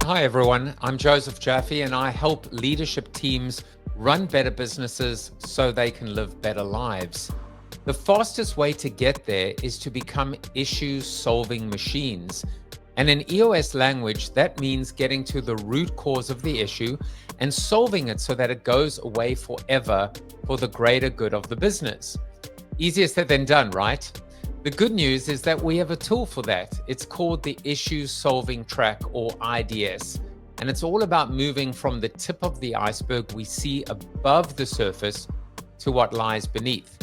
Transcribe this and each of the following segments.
Hi, everyone. I'm Joseph Jaffe, and I help leadership teams run better businesses so they can live better lives. The fastest way to get there is to become issue-solving machines. And in EOS language, that means getting to the root cause of the issue and solving it so that it goes away forever for the greater good of the business. Easier said than done, right? The good news is that we have a tool for that. It's called the Issue Solving Track, or IDS. And it's all about moving from the tip of the iceberg we see above the surface to what lies beneath.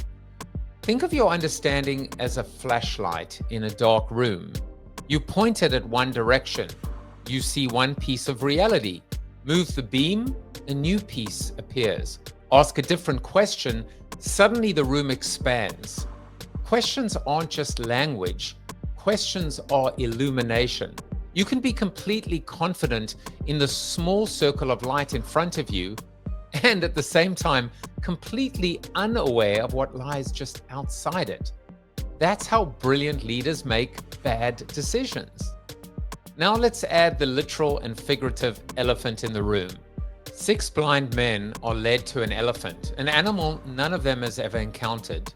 Think of your understanding as a flashlight in a dark room. You point it at one direction. You see one piece of reality. Move the beam, a new piece appears. Ask a different question, suddenly the room expands. Questions aren't just language. Questions are illumination. You can be completely confident in the small circle of light in front of you and at the same time completely unaware of what lies just outside it. That's how brilliant leaders make bad decisions. Now let's add the literal and figurative elephant in the room. 6 blind men are led to an elephant, an animal none of them has ever encountered.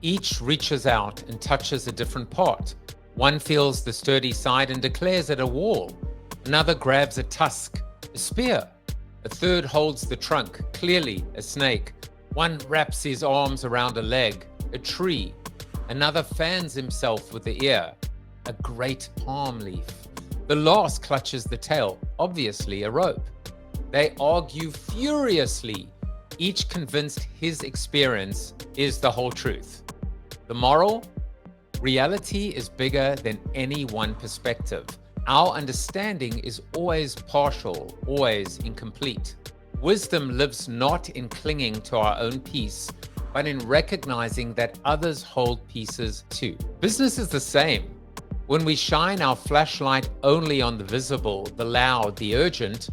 Each reaches out and touches a different part. One feels the sturdy side and declares it a wall. Another grabs a tusk, a spear. A third holds the trunk, clearly a snake. One wraps his arms around a leg, a tree. Another fans himself with the ear, a great palm leaf. The last clutches the tail, obviously a rope. They argue furiously, each convinced his experience is the whole truth. The moral? Reality is bigger than any one perspective. Our understanding is always partial, always incomplete. Wisdom lives not in clinging to our own piece, but in recognizing that others hold pieces too. Business is the same. When we shine our flashlight only on the visible, the loud, the urgent,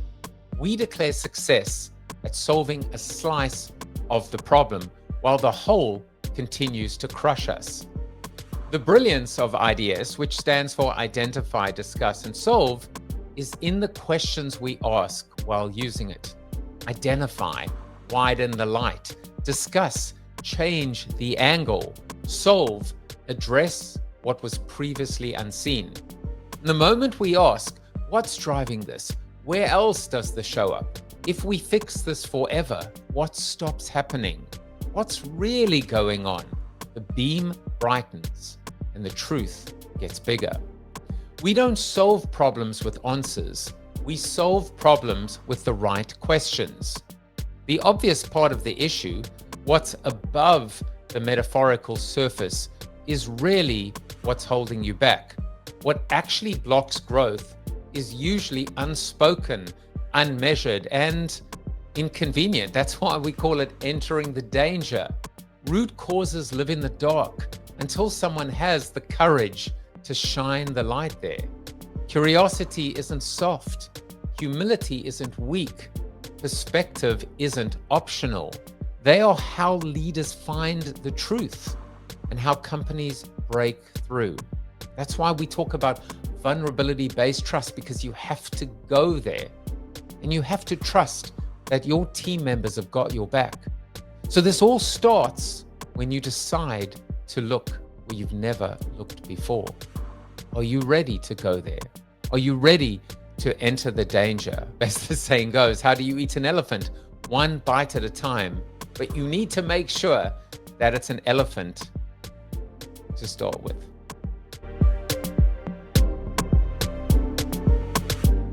we declare success at solving a slice of the problem, while the whole continues to crush us. The brilliance of IDS, which stands for Identify, Discuss, and Solve, is in the questions we ask while using it. Identify, widen the light. Discuss, change the angle. Solve, address what was previously unseen. The moment we ask, what's driving this? Where else does this show up? If we fix this forever, what stops happening? What's really going on? The beam brightens and the truth gets bigger. We don't solve problems with answers. We solve problems with the right questions. The obvious part of the issue, what's above the metaphorical surface, is really what's holding you back. What actually blocks growth is usually unspoken, unmeasured, and inconvenient. That's why we call it entering the danger. Root causes live in the dark until someone has the courage to shine the light there. Curiosity isn't soft. Humility isn't weak. Perspective isn't optional. They are how leaders find the truth and how companies break through. That's why we talk about vulnerability-based trust, because you have to go there and you have to trust that your team members have got your back. So this all starts when you decide to look where you've never looked before. Are you ready to go there? Are you ready to enter the danger? As the saying goes, how do you eat an elephant? One bite at a time. But you need to make sure that it's an elephant to start with.